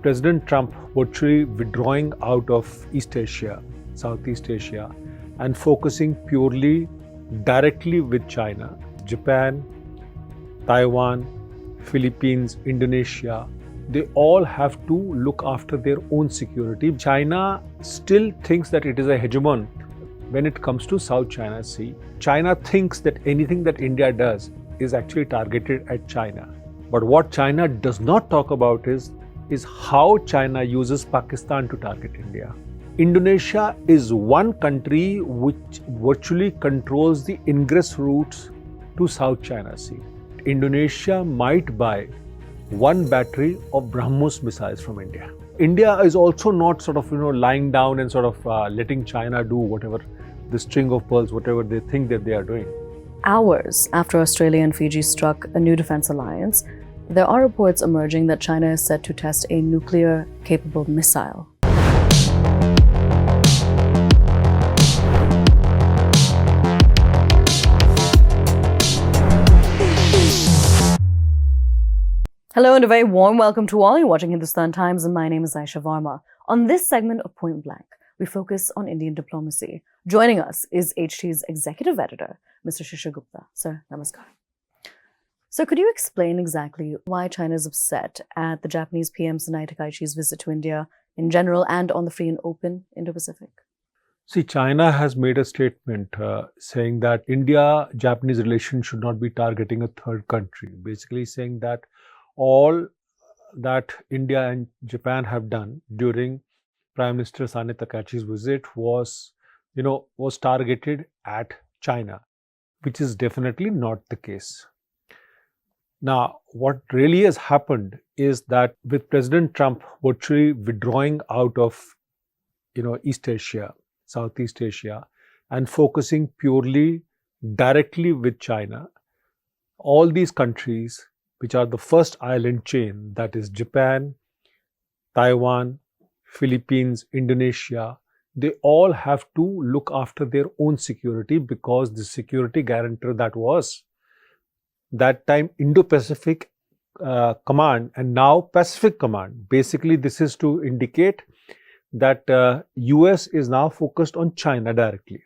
President Trump virtually withdrawing out of East Asia, Southeast Asia, and focusing purely directly with China, Japan, Taiwan, Philippines, Indonesia, they all have to look after their own security. China still thinks that it is a hegemon when it comes to South China Sea. China thinks that anything that India does is actually targeted at China. But what China does not talk about is how China uses Pakistan to target India. Indonesia is one country which virtually controls the ingress routes to South China Sea. Indonesia might buy one battery of BrahMos missiles from India. India is also not lying down and letting China do whatever, the string of pearls, whatever they think that they are doing. Hours after Australia and Fiji struck a new defense alliance, there are reports emerging that China is set to test a nuclear-capable missile. Hello and a very warm welcome to all. You're watching Hindustan Times and my name is Aisha Varma. On this segment of Point Blank, we focus on Indian diplomacy. Joining us is HT's executive editor, Mr. Shishir Gupta. Sir, namaskar. So could you explain exactly why China is upset at the Japanese PM Sanai Takaichi's visit to India in general and on the free and open Indo-Pacific? See, China has made a statement saying that India-Japanese relations should not be targeting a third country. Basically saying that all that India and Japan have done during Prime Minister Sanai Takaichi's visit was targeted at China, which is definitely not the case. Now, what really has happened is that with President Trump virtually withdrawing out of East Asia, Southeast Asia, and focusing purely directly with China, all these countries, which are the first island chain, that is Japan, Taiwan, Philippines, Indonesia, they all have to look after their own security because the security guarantor that time Indo-Pacific Command and now Pacific Command. Basically, this is to indicate that US is now focused on China directly.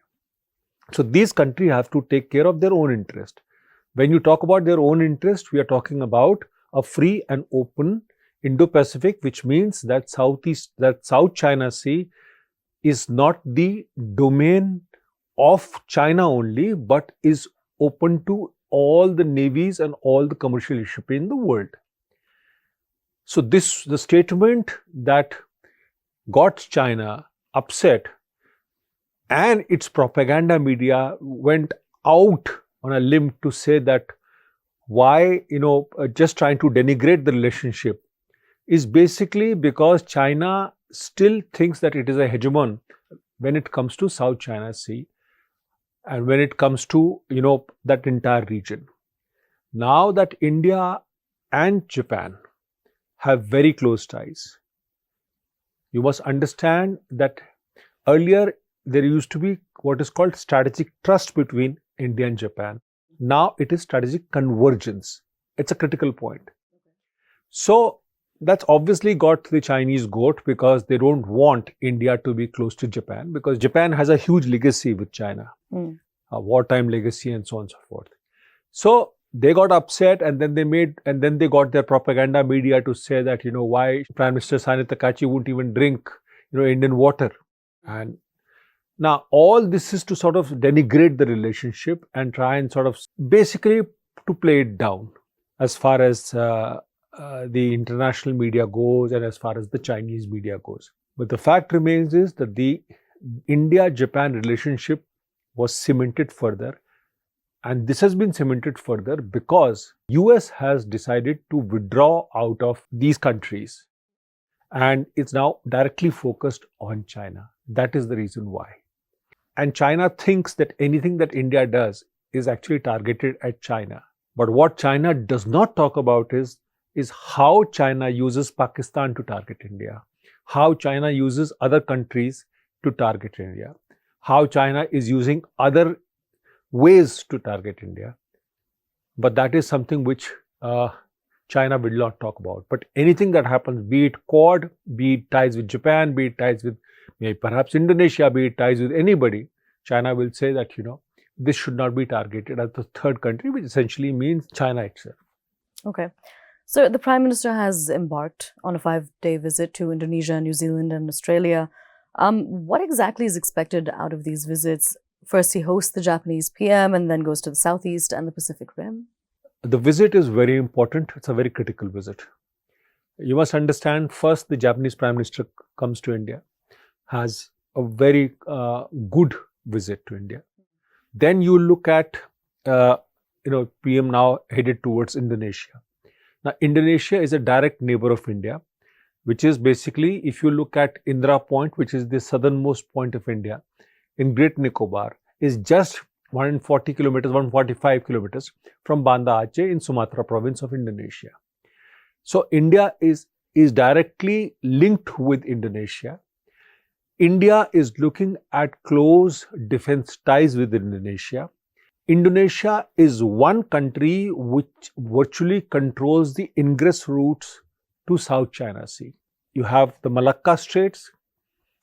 So these countries have to take care of their own interest. When you talk about their own interest, we are talking about a free and open Indo-Pacific, which means that South China Sea is not the domain of China only, but is open to all the navies and all the commercial shipping in the world. So the statement that got China upset and its propaganda media went out on a limb to say that why, just trying to denigrate the relationship is basically because China still thinks that it is a hegemon when it comes to South China Sea and when it comes to, that entire region. Now that India and Japan have very close ties, you must understand that earlier there used to be what is called strategic trust between India and Japan. Now it is strategic convergence. It's a critical point. So that's obviously got the Chinese goat because they don't want India to be close to Japan because Japan has a huge legacy with China, a wartime legacy and so on and so forth. So they got upset and then they got their propaganda media to say that, why Prime Minister Sanai Takaichi won't even drink, Indian water. And now all this is to denigrate the relationship and try and basically to play it down as far as the international media goes and as far as the Chinese media goes. But the fact remains is that the India-Japan relationship was cemented further, and this has been cemented further because US has decided to withdraw out of these countries and it's now directly focused on China. That is the reason why. And China thinks that anything that India does is actually targeted at China. But what China does not talk about is how China uses Pakistan to target India, how China uses other countries to target India, how China is using other ways to target India. But that is something which China will not talk about. But anything that happens, be it Quad, be it ties with Japan, be it ties with maybe perhaps Indonesia, be it ties with anybody, China will say that, this should not be targeted as the third country, which essentially means China itself. Okay. So the Prime Minister has embarked on a 5-day visit to Indonesia, New Zealand, and Australia. What exactly is expected out of these visits? First, he hosts the Japanese PM and then goes to the Southeast and the Pacific Rim. The visit is very important. It's a very critical visit. You must understand, first, the Japanese Prime Minister comes to India, has a very good visit to India. Then you look at, PM now headed towards Indonesia. Now, Indonesia is a direct neighbor of India, which is basically, if you look at Indra Point, which is the southernmost point of India, in Great Nicobar, is just 140 kilometers, 145 kilometers from Banda Aceh in Sumatra province of Indonesia. So, India is directly linked with Indonesia. India is looking at close defense ties with Indonesia. Indonesia is one country which virtually controls the ingress routes to South China Sea. You have the Malacca Straits,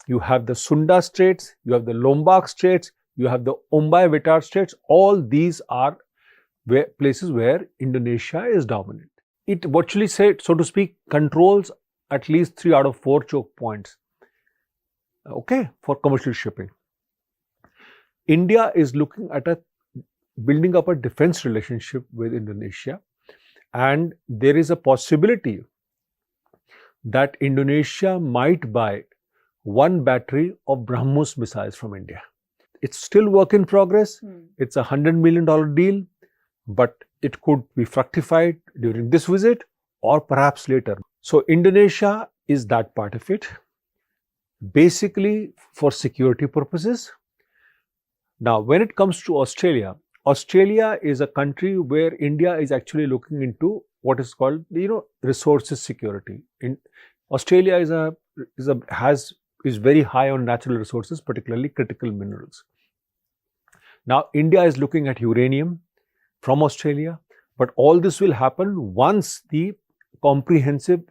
you have the Sunda Straits, you have the Lombok Straits, you have the Ombai-Vetar Straits. All these are places where Indonesia is dominant. It virtually, so to speak, controls at least 3 out of 4 choke points, for commercial shipping. India is looking at building up a defense relationship with Indonesia, and there is a possibility that Indonesia might buy 1 battery of BrahMos missiles from India. It's still work in progress. It's a $100 million deal, but it could be fructified during this visit or perhaps later. So Indonesia is that part of it, basically for security purposes. Now, when it comes to Australia, Australia is a country where India is actually looking into what is called, resources security. Australia is very high on natural resources, particularly critical minerals. Now, India is looking at uranium from Australia, but all this will happen once the comprehensive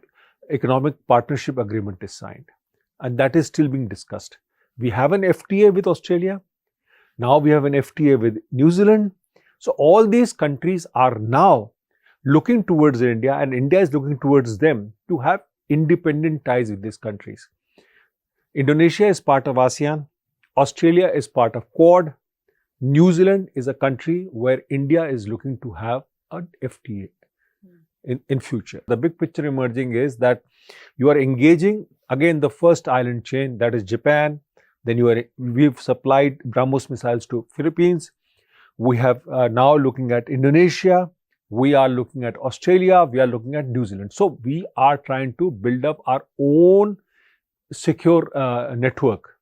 economic partnership agreement is signed, and that is still being discussed. We have an FTA with Australia. Now we have an FTA with New Zealand. So all these countries are now looking towards India, and India is looking towards them to have independent ties with these countries. Indonesia is part of ASEAN. Australia is part of Quad. New Zealand is a country where India is looking to have an FTA in future. The big picture emerging is that you are engaging, again, the first island chain, that is Japan. Then we've supplied BrahMos missiles to Philippines. We have now looking at Indonesia. We are looking at Australia. We are looking at New Zealand. So we are trying to build up our own secure network.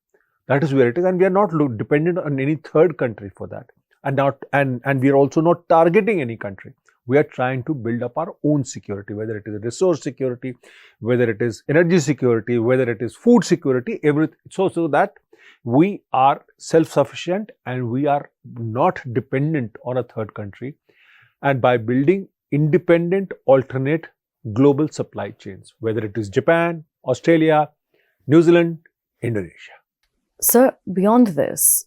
That is where it is, and we are not dependent on any third country for that. And we are also not targeting any country. We are trying to build up our own security, whether it is resource security, whether it is energy security, whether it is food security, everything. So that we are self-sufficient and we are not dependent on a third country, and by building independent, alternate global supply chains, whether it is Japan, Australia, New Zealand, Indonesia. Sir, beyond this,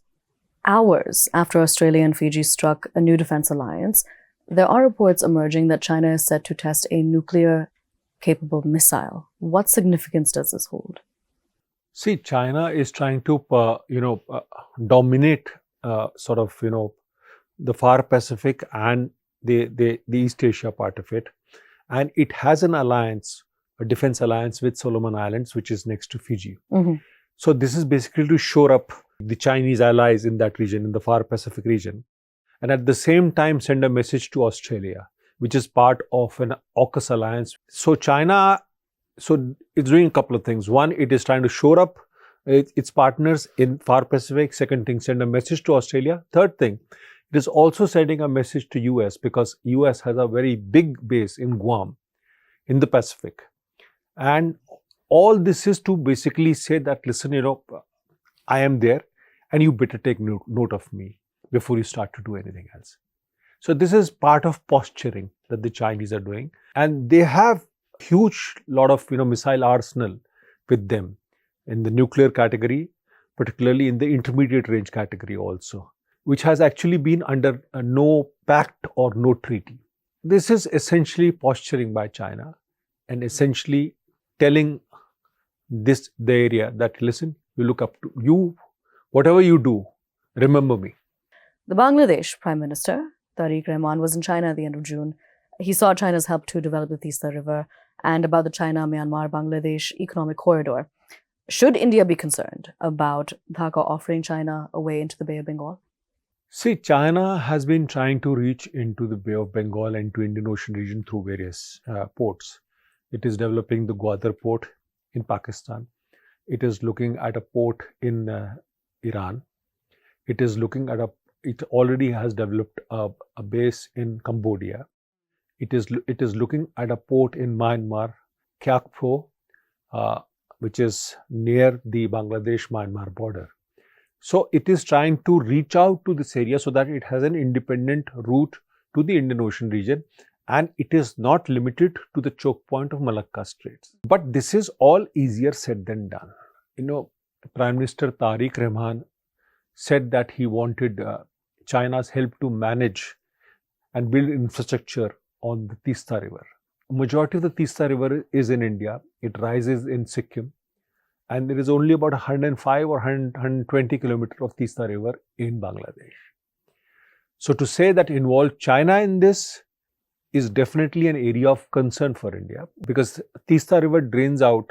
hours after Australia and Fiji struck a new defense alliance, there are reports emerging that China is set to test a nuclear-capable missile. What significance does this hold? See, China is trying to, dominate the far Pacific and the East Asia part of it. And it has an alliance, a defense alliance with Solomon Islands, which is next to Fiji. Mm-hmm. So this is basically to shore up the Chinese allies in that region, in the far Pacific region. And at the same time send a message to Australia, which is part of an AUKUS alliance. So China, it's doing a couple of things. One, it is trying to shore up its partners in far Pacific. Second thing, send a message to Australia. Third thing, it is also sending a message to US, because US has a very big base in Guam, in the Pacific. And all this is to basically say that, listen, I am there and you better take note of me before you start to do anything else. So this is part of posturing. that the Chinese are doing, and they have huge lot of missile arsenal with them in the nuclear category, particularly in the intermediate range category also, which has actually been under no pact or no treaty. This is essentially posturing by China and essentially telling the area that, listen, you look up to you, whatever you do, remember me. The Bangladesh Prime Minister, Tariq Rahman, was in China at the end of June. He saw China's help to develop the Teesta River and about the China-Myanmar-Bangladesh economic corridor. Should India be concerned about Dhaka offering China a way into the Bay of Bengal? See, China has been trying to reach into the Bay of Bengal and to Indian Ocean region through various ports. It is developing the Gwadar port in Pakistan. It is looking at a port in Iran. It is looking at it already has developed a base in Cambodia. It is looking at a port in Myanmar, Kyaukpho, which is near the Bangladesh-Myanmar border. So it is trying to reach out to this area so that it has an independent route to the Indian Ocean region, and it is not limited to the choke point of Malacca Straits. But this is all easier said than done. Prime Minister Tariq Rahman said that he wanted China's help to manage and build infrastructure on the Teesta River. Majority of the Teesta River is in India. It rises in Sikkim, and there is only about 105 or 120 kilometers of Teesta River in Bangladesh. So to say that involve China in this is definitely an area of concern for India, because Teesta River drains out,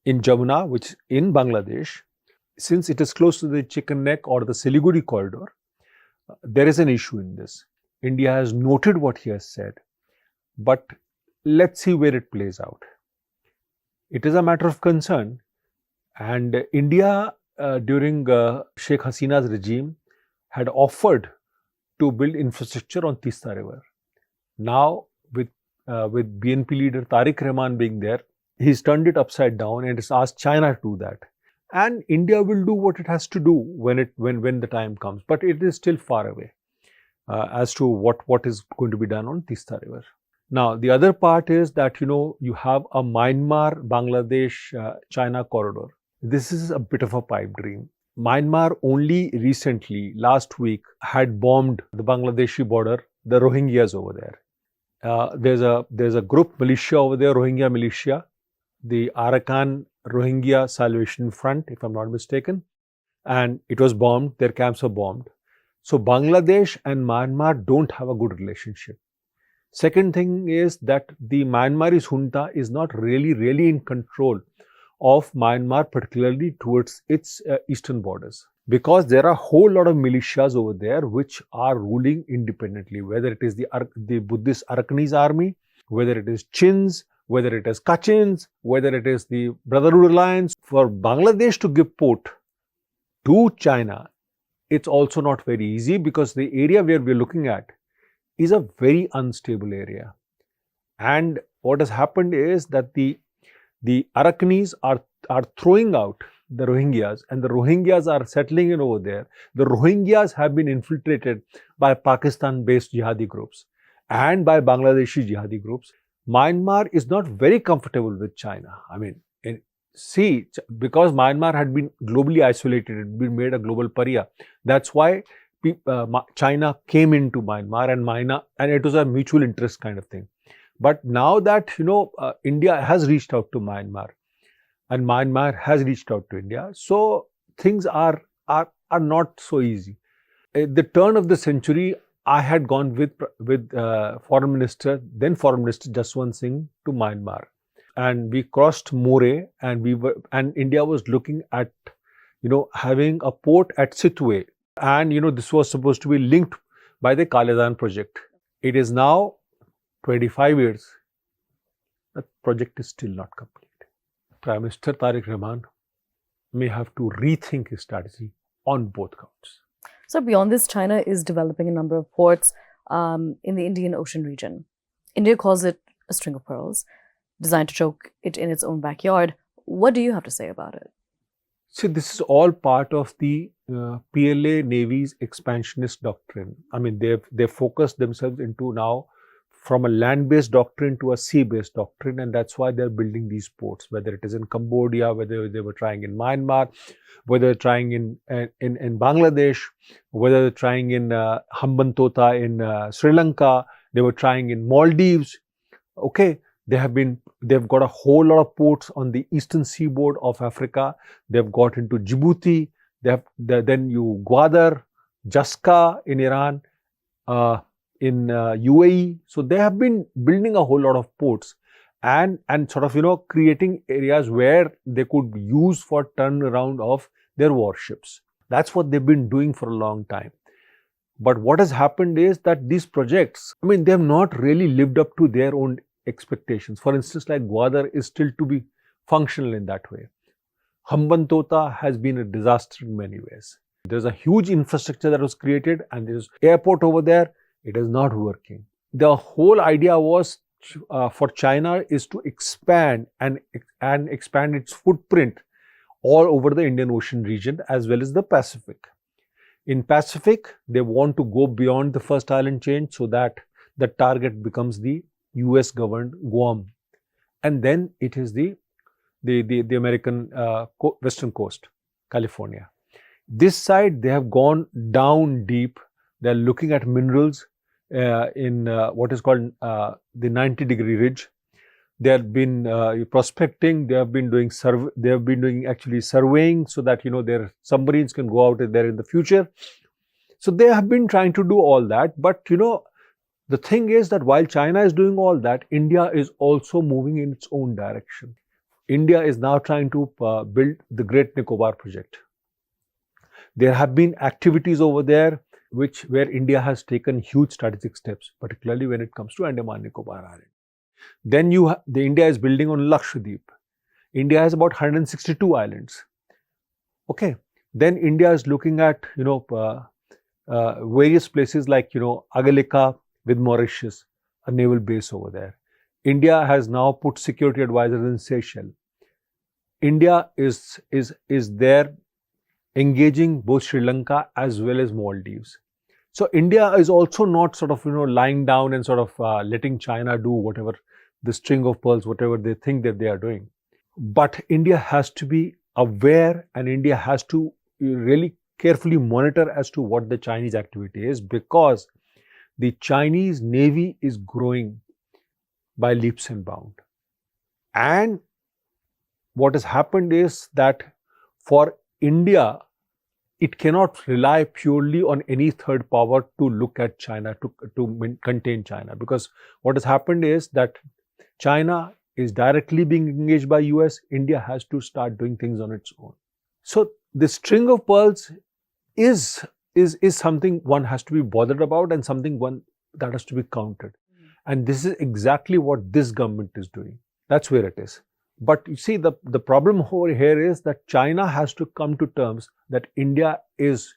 in Jamuna, which in Bangladesh. Since it is close to the Chicken Neck or the Siliguri corridor, there is an issue in this. India has noted what he has said, but let's see where it plays out. It is a matter of concern, and India during Sheikh Hasina's regime had offered to build infrastructure on Teesta River. Now with BNP leader Tariq Rahman being there, he's turned it upside down and has asked China to do that. And India will do what it has to do when the time comes, but it is still far away as to what is going to be done on Teesta River. Now, the other part is that, you have a Myanmar, Bangladesh, China corridor. This is a bit of a pipe dream. Myanmar only recently, last week, had bombed the Bangladeshi border, the Rohingyas over there. There's a group militia over there, Rohingya militia, the Arakan Rohingya Salvation Front, if I'm not mistaken, and it was bombed. Their camps were bombed. So Bangladesh and Myanmar don't have a good relationship. Second thing is that the Myanmarese junta is not really in control of Myanmar, particularly towards its eastern borders, because there are a whole lot of militias over there which are ruling independently, whether it is the Buddhist Arakanese army, whether it is Chins, whether it is Kachins, whether it is the Brotherhood Alliance. For Bangladesh to give port to China, it's also not very easy, because the area where we're looking at is a very unstable area. And what has happened is that the Arakanese are throwing out the Rohingyas, and the Rohingyas are settling in over there. The Rohingyas have been infiltrated by Pakistan-based jihadi groups and by Bangladeshi jihadi groups. Myanmar is not very comfortable with China. I mean, because Myanmar had been globally isolated, it had been made a global pariah. That's why China came into Myanmar, and it was a mutual interest kind of thing. But now that India has reached out to Myanmar, and Myanmar has reached out to India, so things are not so easy. At the turn of the century, I had gone with then Foreign Minister Jaswant Singh to Myanmar, and we crossed Moreh, and India was looking at having a port at Sitwe, and this was supposed to be linked by the Kaledan project. It is now 25 years. The project is still not complete. Prime Minister Tariq Rahman may have to rethink his strategy on both counts. So beyond this, China is developing a number of ports in the Indian Ocean region. India calls it a string of pearls, designed to choke it in its own backyard. What do you have to say about it? See, this is all part of the PLA Navy's expansionist doctrine. I mean, they've focused themselves into now from a land-based doctrine to a sea-based doctrine, and that's why they're building these ports. Whether it is in Cambodia, whether they were trying in Myanmar, whether they're trying in Bangladesh, whether they're trying in Hambantota in Sri Lanka, they were trying in Maldives. Okay, they've got a whole lot of ports on the eastern seaboard of Africa. They've got into Djibouti. Then you Gwadar, Jaska in Iran, in UAE. So they have been building a whole lot of ports and sort of creating areas where they could use for turnaround of their warships. That's what they've been doing for a long time. But what has happened is that these projects, I mean, they have not really lived up to their own expectations. For instance, like Gwadar is still to be functional in that way. Hambantota has been a disaster in many ways. There's a huge infrastructure that was created and there's airport over there. It is not working. The whole idea was for China is to expand and expand its footprint all over the Indian Ocean region as well as the Pacific. In Pacific, they want to go beyond the first island chain so that the target becomes the US governed Guam. And then it is the American western coast, California. This side, they have gone down deep. They're looking at minerals in what is called the 90-degree ridge. They have been prospecting. They have been doing actually surveying so that their submarines can go out there in the future. So they have been trying to do all that. But the thing is that while China is doing all that, India is also moving in its own direction. India is now trying to build the Great Nicobar project. There have been activities over there where India has taken huge strategic steps, particularly when it comes to Andaman Nicobar Island. Then India is building on Lakshadweep. India has about 162 islands. Okay. Then India is looking at various places like Agalika with Mauritius, a naval base over there. India has now put security advisors in Seychelles. India is there engaging both Sri Lanka as well as Maldives. So India is also not sort of lying down and sort of letting China do whatever the string of pearls, whatever they think that they are doing. But India has to be aware and India has to really carefully monitor as to what the Chinese activity is, because the Chinese Navy is growing by leaps and bounds. And what has happened is that for India, it cannot rely purely on any third power to look at China, to contain China. Because what has happened is that China is directly being engaged by US. India has to start doing things on its own. So the string of pearls is something one has to be bothered about and something that has to be countered. And this is exactly what this government is doing. That's where it is. But you see, the problem over here is that China has to come to terms that India is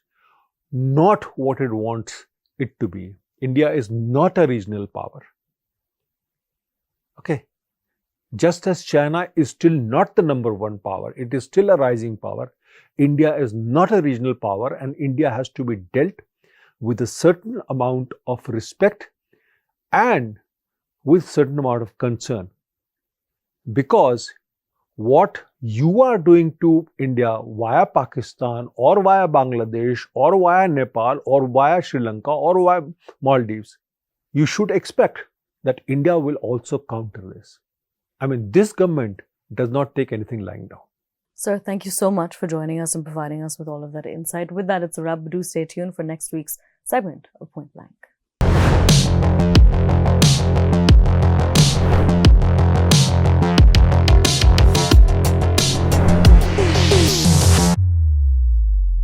not what it wants it to be. India is not a regional power. Okay. Just as China is still not the number one power, it is still a rising power. India is not a regional power, and India has to be dealt with a certain amount of respect and with certain amount of concern. Because what you are doing to India via Pakistan or via Bangladesh or via Nepal or via Sri Lanka or via Maldives, you should expect that India will also counter this. I mean, this government does not take anything lying down. Sir, thank you so much for joining us and providing us with all of that insight. With that, it's a wrap. Do stay tuned for next week's segment of Point Blank.